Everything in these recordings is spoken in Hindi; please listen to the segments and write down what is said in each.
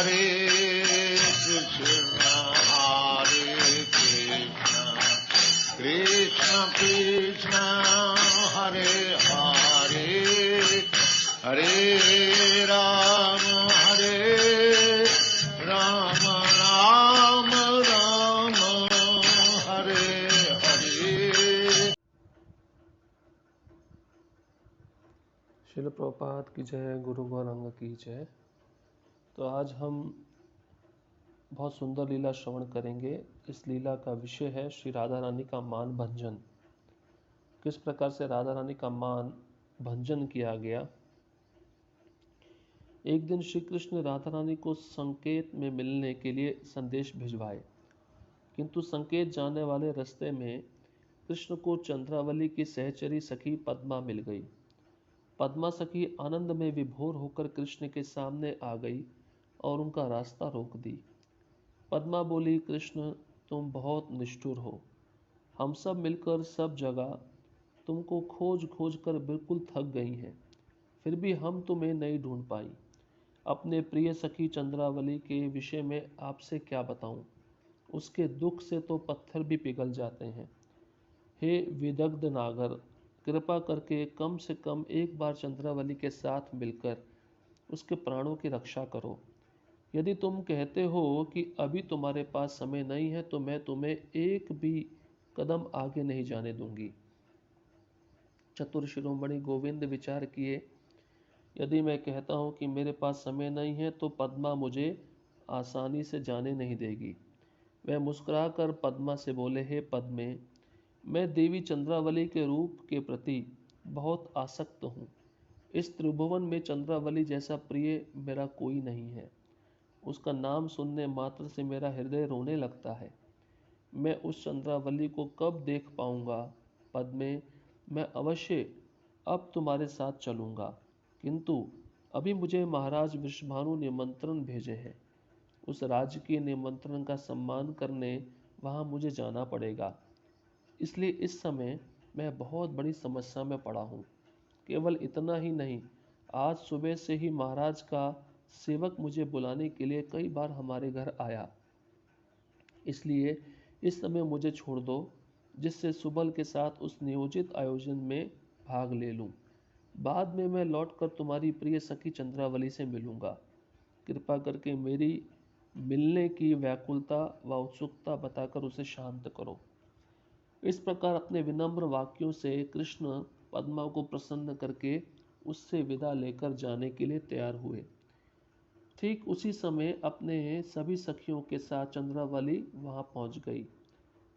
हरे कृष्ण कृष्ण कृष्ण हरे हरे हरे राम राम राम हरे हरे। श्रील प्रभुपाद की जय, गुरु गौरांग की जय। तो आज हम बहुत सुंदर लीला श्रवण करेंगे। इस लीला का विषय है श्री राधा रानी का मान भंजन। किस प्रकार से राधा रानी का मान भंजन किया गया। एक दिन श्री कृष्ण ने राधा रानी को संकेत में मिलने के लिए संदेश भिजवाए, किंतु संकेत जाने वाले रास्ते में कृष्ण को चंद्रावली की सहचरी सखी पद्मा मिल गई। पद्मा सखी आनंद में विभोर होकर कृष्ण के सामने आ गई और उनका रास्ता रोक दी। पद्मा बोली, कृष्ण तुम बहुत निष्ठुर हो। हम सब मिलकर सब जगह तुमको खोज खोज कर बिल्कुल थक गई हैं, फिर भी हम तुम्हें नहीं ढूंढ पाई। अपने प्रिय सखी चंद्रावली के विषय में आपसे क्या बताऊं, उसके दुख से तो पत्थर भी पिघल जाते हैं। हे विदग्ध नागर, कृपा करके कम से कम एक बार चंद्रावली के साथ मिलकर उसके प्राणों की रक्षा करो। यदि तुम कहते हो कि अभी तुम्हारे पास समय नहीं है तो मैं तुम्हें एक भी कदम आगे नहीं जाने दूंगी। चतुर शिरोमणि गोविंद विचार किए, यदि मैं कहता हूं कि मेरे पास समय नहीं है तो पद्मा मुझे आसानी से जाने नहीं देगी। वह मुस्कुराकर पद्मा से बोले, हे पद्मे, मैं देवी चंद्रावली के रूप के प्रति बहुत आसक्त हूँ। इस त्रिभुवन में चंद्रावली जैसा प्रिय मेरा कोई नहीं है। उसका नाम सुनने मात्र से मेरा हृदय रोने लगता है। मैं उस चंद्रावली को कब देख पाऊंगा। पद्मे, मैं अवश्य अब तुम्हारे साथ चलूंगा, किंतु अभी मुझे महाराज वृषभानु निमंत्रण भेजे हैं। उस राजकीय निमंत्रण का सम्मान करने वहां मुझे जाना पड़ेगा। इसलिए इस समय मैं बहुत बड़ी समस्या में पड़ा हूँ। केवल इतना ही नहीं, आज सुबह से ही महाराज का सेवक मुझे बुलाने के लिए कई बार हमारे घर आया। इसलिए इस समय मुझे छोड़ दो, जिससे सुबल के साथ उस नियोजित आयोजन में भाग ले लूं। बाद में मैं लौटकर तुम्हारी प्रिय सखी चंद्रावली से मिलूंगा। कृपा करके मेरी मिलने की व्याकुलता व उत्सुकता बताकर उसे शांत करो। इस प्रकार अपने विनम्र वाक्यों से कृष्ण पद्मा को प्रसन्न करके उससे विदा लेकर जाने के लिए तैयार हुए। ठीक उसी समय अपने सभी सखियों के साथ चंद्रावली वहां पहुंच गई।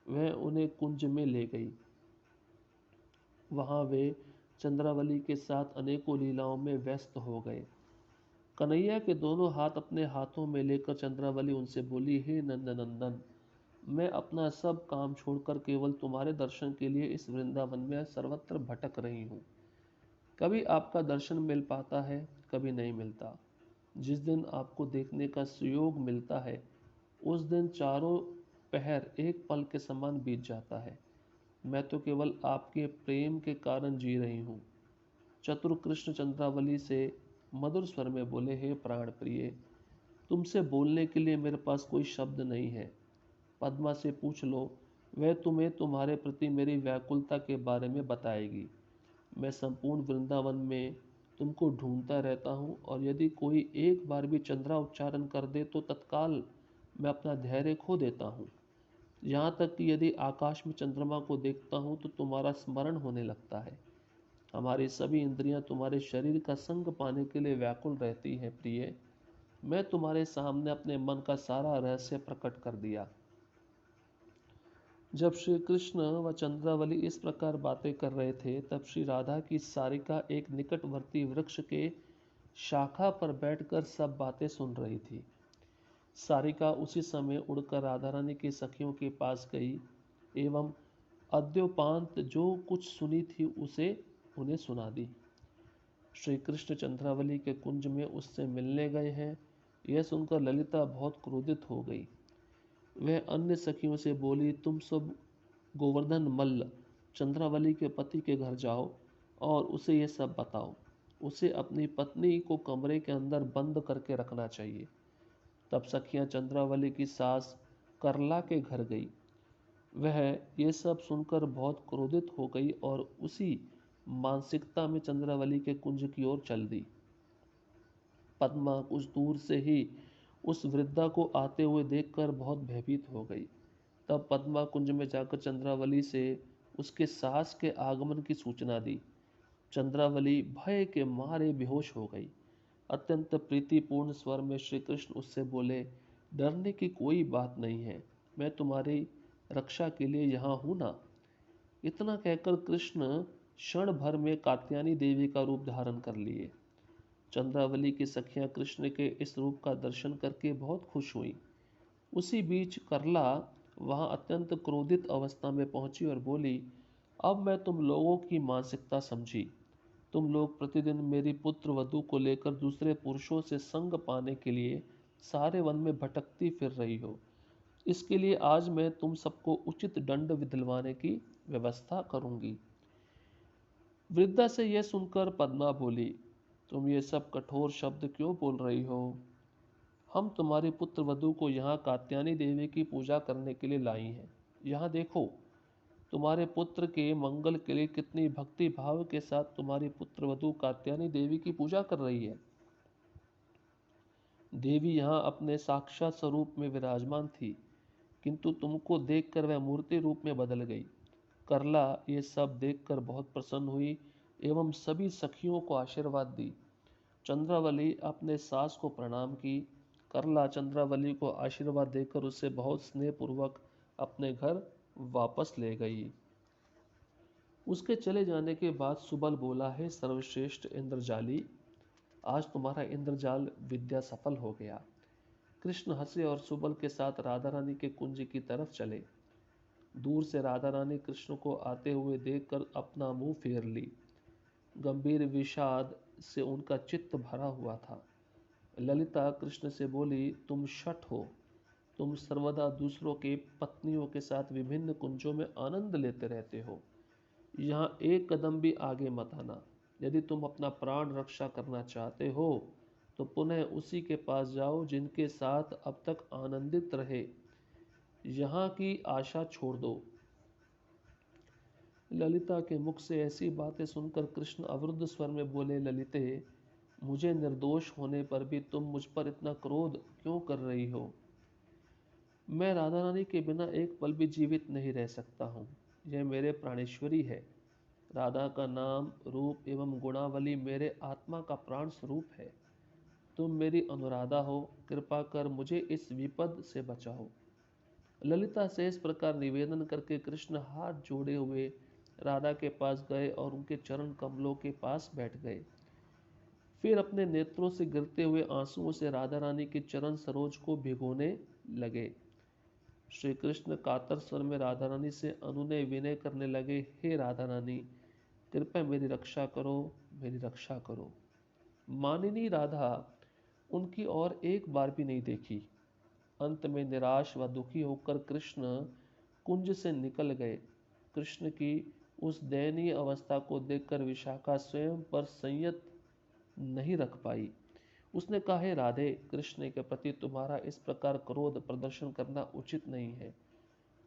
वह उन्हें कुंज में ले गई। वहां वे चंद्रावली के साथ अनेकों लीलाओं में व्यस्त हो गए। कन्हैया के दोनों हाथ अपने हाथों में लेकर चंद्रावली उनसे बोली, हे नंदनंदन, मैं अपना सब काम छोड़कर केवल तुम्हारे दर्शन के लिए इस वृंदावन में सर्वत्र भटक रही हूँ। कभी आपका दर्शन मिल पाता है, कभी नहीं मिलता। जिस दिन आपको देखने का सुयोग मिलता है, उस दिन चारों पहर एक पल के समान बीत जाता है। मैं तो केवल आपके प्रेम के कारण जी रही हूँ। चतुर कृष्ण चंद्रावली से मधुर स्वर में बोले, हे प्राण प्रिय, तुमसे बोलने के लिए मेरे पास कोई शब्द नहीं है। पद्मा से पूछ लो, वह तुम्हें तुम्हारे प्रति मेरी व्याकुलता के बारे में बताएगी। मैं संपूर्ण वृंदावन में तुमको ढूंढता रहता हूँ, और यदि कोई एक बार भी चंद्रा उच्चारण कर दे तो तत्काल मैं अपना धैर्य खो देता हूँ। यहाँ तक कि यदि आकाश में चंद्रमा को देखता हूँ तो तुम्हारा स्मरण होने लगता है। हमारी सभी इंद्रियां तुम्हारे शरीर का संग पाने के लिए व्याकुल रहती हैं। प्रिय, मैं तुम्हारे सामने अपने मन का सारा रहस्य प्रकट कर दिया। जब श्री कृष्ण व चंद्रावली इस प्रकार बातें कर रहे थे, तब श्री राधा की सारिका एक निकटवर्ती वृक्ष के शाखा पर बैठकर सब बातें सुन रही थी। सारिका उसी समय उड़कर राधा रानी की सखियों के पास गई एवं अद्योपांत जो कुछ सुनी थी उसे उन्हें सुना दी। श्री कृष्ण चंद्रावली के कुंज में उससे मिलने गए हैं, यह सुनकर ललिता बहुत क्रोधित हो गई। वह अन्य सखियों से बोली, तुम सब गोवर्धन मल्ल चंद्रावली के पति के घर जाओ और उसे यह सब बताओ। उसे अपनी पत्नी को कमरे के अंदर बंद करके रखना चाहिए। तब सखियां चंद्रावली की सास करला के घर गई। वह ये सब सुनकर बहुत क्रोधित हो गई और उसी मानसिकता में चंद्रावली के कुंज की ओर चल दी। पद्मा कुछ दूर से ही उस वृद्धा को आते हुए देखकर बहुत भयभीत हो गई। तब पद्मा कुंज में जाकर चंद्रावली से उसके सास के आगमन की सूचना दी। चंद्रावली भय के मारे बेहोश हो गई। अत्यंत प्रीतिपूर्ण स्वर में श्री कृष्ण उससे बोले, डरने की कोई बात नहीं है, मैं तुम्हारी रक्षा के लिए यहाँ हूं ना। इतना कहकर कृष्ण क्षण भर में कात्यायनी देवी का रूप धारण कर लिए। चंद्रावली की सखियां कृष्ण के इस रूप का दर्शन करके बहुत खुश हुई। उसी बीच करला वहां अत्यंत क्रोधित अवस्था में पहुंची और बोली, अब मैं तुम लोगों की मानसिकता समझी। तुम लोग प्रतिदिन मेरी पुत्र वधू को लेकर दूसरे पुरुषों से संग पाने के लिए सारे वन में भटकती फिर रही हो। इसके लिए आज मैं तुम सबको उचित दंड दिलवाने की व्यवस्था करूंगी। वृद्धा से यह सुनकर पद्मा बोली, तुम ये सब कठोर शब्द क्यों बोल रही हो? हम तुम्हारी पुत्र वधू को यहाँ कात्यायनी देवी की पूजा करने के लिए लाई हैं। यहाँ देखो, तुम्हारे पुत्र के मंगल के लिए कितनी भक्ति भाव के साथ तुम्हारी पुत्र वधू कात्यायनी देवी की पूजा कर रही है। देवी यहाँ अपने साक्षात स्वरूप में विराजमान थी, किंतु तुमको देखकर वह मूर्ति रूप में बदल गई। करला ये सब देखकर बहुत प्रसन्न हुई एवं सभी सखियों को आशीर्वाद दी। चंद्रावली अपने सास को प्रणाम की। करला चंद्रावली को आशीर्वाद देकर उसे बहुत स्नेहपूर्वक अपने घर वापस ले गई। उसके चले जाने के बाद सुबल बोला, है सर्वश्रेष्ठ इंद्रजाली, आज तुम्हारा इंद्रजाल विद्या सफल हो गया। कृष्ण हंसे और सुबल के साथ राधा रानी के कुंज की तरफ चले। दूर से राधा रानी कृष्ण को आते हुए देखकर अपना मुंह फेर ली। गंभीर विषाद से उनका चित्त भरा हुआ था। ललिता कृष्ण से बोली, तुम शठ हो। तुम सर्वदा दूसरों के पत्नियों के साथ विभिन्न कुंजों में आनंद लेते रहते हो। यहाँ एक कदम भी आगे मत आना। यदि तुम अपना प्राण रक्षा करना चाहते हो तो पुनः उसी के पास जाओ जिनके साथ अब तक आनंदित रहे। यहाँ की आशा छोड़ दो। ललिता के मुख से ऐसी बातें सुनकर कृष्ण अवरुद्ध स्वर में बोले, ललिते, मुझे निर्दोष होने पर भी तुम मुझ पर इतना क्रोध क्यों कर रही हो? मैं राधा रानी के बिना एक पल भी जीवित नहीं रह सकता हूँ। यह मेरे प्राणेश्वरी है। राधा का नाम, रूप एवं गुणावली मेरे आत्मा का प्राण स्वरूप है। तुम मेरी अनुराधा हो, कृपा कर मुझे इस विपद से बचाओ। ललिता से इस प्रकार निवेदन करके कृष्ण हाथ जोड़े हुए राधा के पास गए और उनके चरण कमलों के पास बैठ गए। फिर अपने नेत्रों से गिरते हुए आंसुओं से राधा रानी के चरण सरोज को भिगोने लगे। श्री कृष्ण कातर स्वर में राधा रानी से अनुनय विनय करने लगे, हे राधा रानी, कृपया मेरी रक्षा करो, मेरी रक्षा करो। मानिनी राधा उनकी ओर एक बार भी नहीं देखी। अंत में निराश व दुखी होकर कृष्ण कुंज से निकल गए। कृष्ण की उस दयनीय अवस्था को देखकर विशाखा स्वयं पर संयत नहीं रख पाई। उसने कहा, हे राधे, कृष्ण के प्रति तुम्हारा इस प्रकार क्रोध प्रदर्शन करना उचित नहीं है।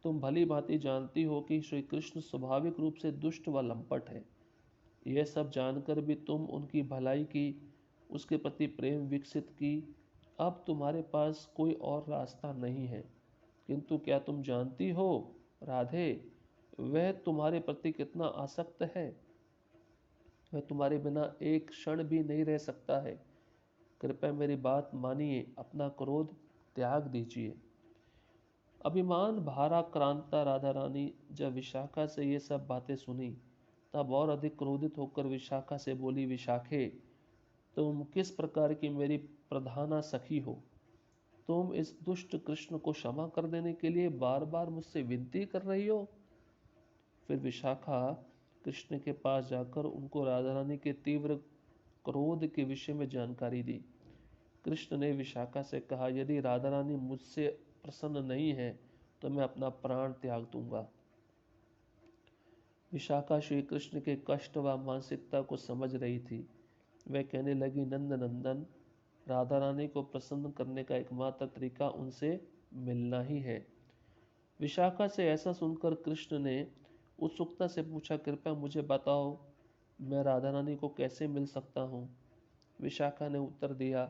तुम भली भांति जानती हो कि श्री कृष्ण स्वाभाविक रूप से दुष्ट व लंपट है। यह सब जानकर भी तुम उनकी भलाई की, उसके प्रति प्रेम विकसित की। अब तुम्हारे पास कोई और रास्ता नहीं है। किंतु क्या तुम जानती हो राधे, वह तुम्हारे प्रति कितना आसक्त है? वह तुम्हारे बिना एक क्षण भी नहीं रह सकता है। कृपया मेरी बात मानिए, अपना क्रोध त्याग दीजिए। अभिमान भाराक्रांता राधा रानी जब विशाखा से ये सब बातें सुनी तब और अधिक क्रोधित होकर विशाखा से बोली, विशाखे, तुम किस प्रकार की मेरी प्रधाना सखी हो? तुम इस दुष्ट कृष्ण को क्षमा कर देने के लिए बार बार मुझसे विनती कर रही हो? फिर विशाखा कृष्ण के पास जाकर उनको राधा रानी के तीव्र क्रोध के विषय में जानकारी दी। कृष्ण ने विशाखा से कहा, यदि राधा रानी मुझसे प्रसन्न नहीं है तो मैं अपना प्राण त्याग दूंगा। विशाखा श्री कृष्ण के कष्ट व मानसिकता को समझ रही थी। वह कहने लगी, नंद नंदन, राधा रानी को प्रसन्न करने का एकमात्र तरीका उनसे मिलना ही है। विशाखा से ऐसा सुनकर कृष्ण ने उत्सुकता से पूछा, कृपया मुझे बताओ, मैं राधा रानी को कैसे मिल सकता हूँ? विशाखा ने उत्तर दिया,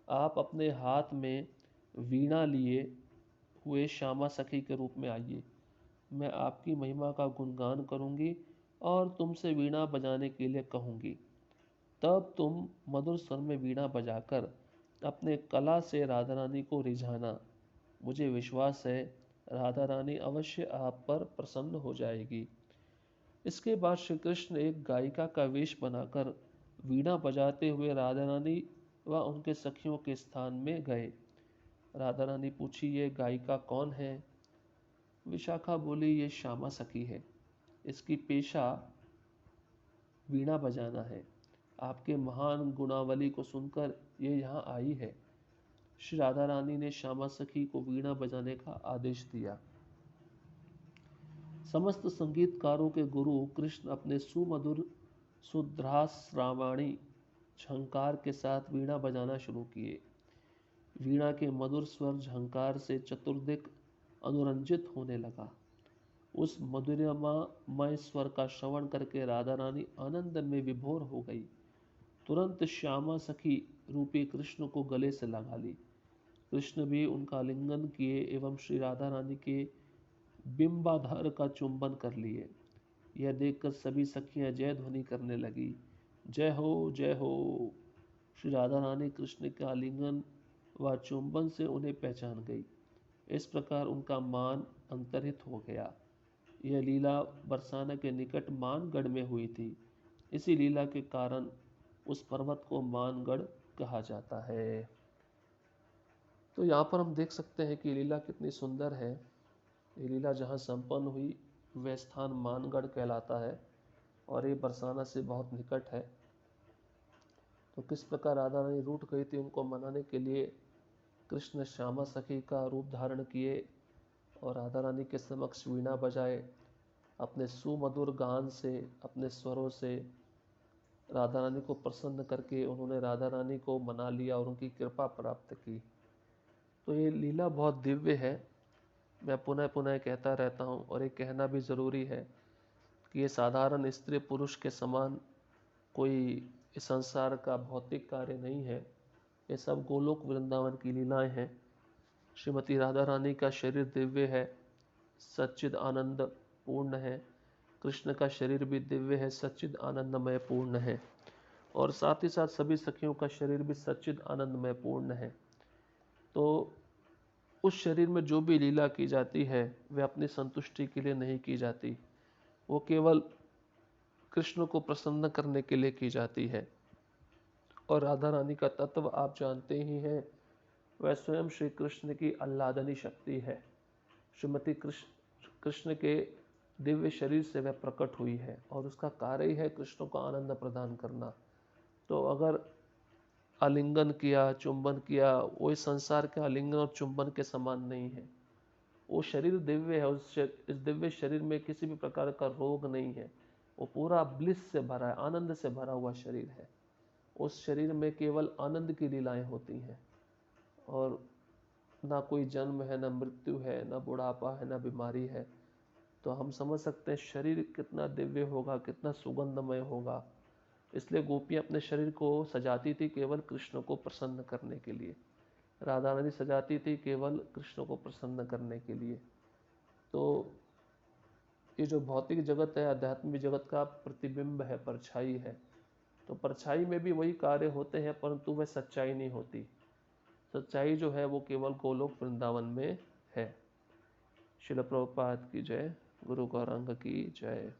आप अपने हाथ में वीणा लिए हुए श्यामा सखी के रूप में आइए। मैं आपकी महिमा का गुणगान करूंगी और तुमसे वीणा बजाने के लिए कहूंगी। तब तुम मधुर स्वर में वीणा बजाकर अपने कला से राधा रानी को रिझाना। मुझे विश्वास है राधा रानी अवश्य आप पर प्रसन्न हो जाएगी। इसके बाद श्री कृष्ण एक गायिका का वेश बनाकर वीणा बजाते हुए राधा रानी व उनके सखियों के स्थान में गए। राधा रानी पूछी, ये गायिका कौन है? विशाखा बोली, ये श्यामा सखी है। इसकी पेशा वीणा बजाना है। आपके महान गुणावली को सुनकर ये यहाँ आई है। श्री राधा रानी ने श्यामा सखी को वीणा बजाने का आदेश दिया। समस्त संगीतकारों के गुरु कृष्ण अपने सुमधुर सुध्रास्रावाणी झंकार के साथ वीणा बजाना शुरू किए। वीणा के मधुर स्वर झंकार से चतुर्दिक अनुरंजित होने लगा। उस मधुरिमामय स्वर का श्रवण करके राधा रानी आनंद में विभोर हो गई। तुरंत श्यामा सखी रूपी कृष्ण को गले से लगा ली। कृष्ण भी उनका आलिंगन किए एवं श्री राधा रानी के बिंबाधार का चुंबन कर लिए। यह देखकर सभी सखियां जय ध्वनि करने लगी, जय हो जय हो। श्री राधा रानी कृष्ण के आलिंगन व चुंबन से उन्हें पहचान गई। इस प्रकार उनका मान अंतर्हित हो गया। यह लीला बरसाना के निकट मानगढ़ में हुई थी। इसी लीला के कारण उस पर्वत को मानगढ़ कहा जाता है। तो यहाँ पर हम देख सकते हैं कि लीला कितनी सुंदर है। ये लीला जहाँ संपन्न हुई वह स्थान मानगढ़ कहलाता है और ये बरसाना से बहुत निकट है। तो किस प्रकार राधा रानी रूठ गई थी, उनको मनाने के लिए कृष्ण श्यामा सखी का रूप धारण किए और राधा रानी के समक्ष वीणा बजाए। अपने सुमधुर गान से, अपने स्वरों से राधा रानी को प्रसन्न करके उन्होंने राधा रानी को मना लिया और उनकी कृपा प्राप्त की। तो ये लीला बहुत दिव्य है। मैं पुनः पुनः कहता रहता हूँ और ये कहना भी ज़रूरी है कि ये साधारण स्त्री पुरुष के समान कोई इस संसार का भौतिक कार्य नहीं है। ये सब गोलोक वृंदावन की लीलाएं हैं। श्रीमती राधा रानी का शरीर दिव्य है, सच्चिद आनंद पूर्ण है। कृष्ण का शरीर भी दिव्य है, सच्चिद आनंदमय पूर्ण है। और साथ ही साथ सभी सखियों का शरीर भी सच्चिद आनंदमय पूर्ण है। तो उस शरीर में जो भी लीला की जाती है वह अपनी संतुष्टि के लिए नहीं की जाती, वो केवल कृष्ण को प्रसन्न करने के लिए की जाती है। और राधा रानी का तत्व आप जानते ही हैं, वह स्वयं श्री कृष्ण की आह्लादनी शक्ति है। श्रीमती कृष्ण के दिव्य शरीर से वह प्रकट हुई है और उसका कार्य ही है कृष्ण को आनंद प्रदान करना। तो अगर आलिंगन किया, चुंबन किया, वो इस संसार के आलिंगन और चुंबन के समान नहीं है। वो शरीर दिव्य है, इस दिव्य शरीर में किसी भी प्रकार का रोग नहीं है। वो पूरा ब्लिस से भरा है, आनंद से भरा हुआ शरीर है। उस शरीर में केवल आनंद की लीलाएं होती हैं और ना कोई जन्म है, ना मृत्यु है, ना बुढ़ापा है, ना बीमारी है। तो हम समझ सकते हैं शरीर कितना दिव्य होगा, कितना सुगंधमय होगा। इसलिए गोपियाँ अपने शरीर को सजाती थी केवल कृष्ण को प्रसन्न करने के लिए। राधा रानी सजाती थी केवल कृष्ण को प्रसन्न करने के लिए। तो ये जो भौतिक जगत है, आध्यात्मिक जगत का प्रतिबिंब है, परछाई है। तो परछाई में भी वही कार्य होते हैं, परंतु वह सच्चाई नहीं होती। सच्चाई जो है वो केवल गोलोक वृंदावन में है। श्रील प्रभुपाद की जय। गुरु गौरांग की जय।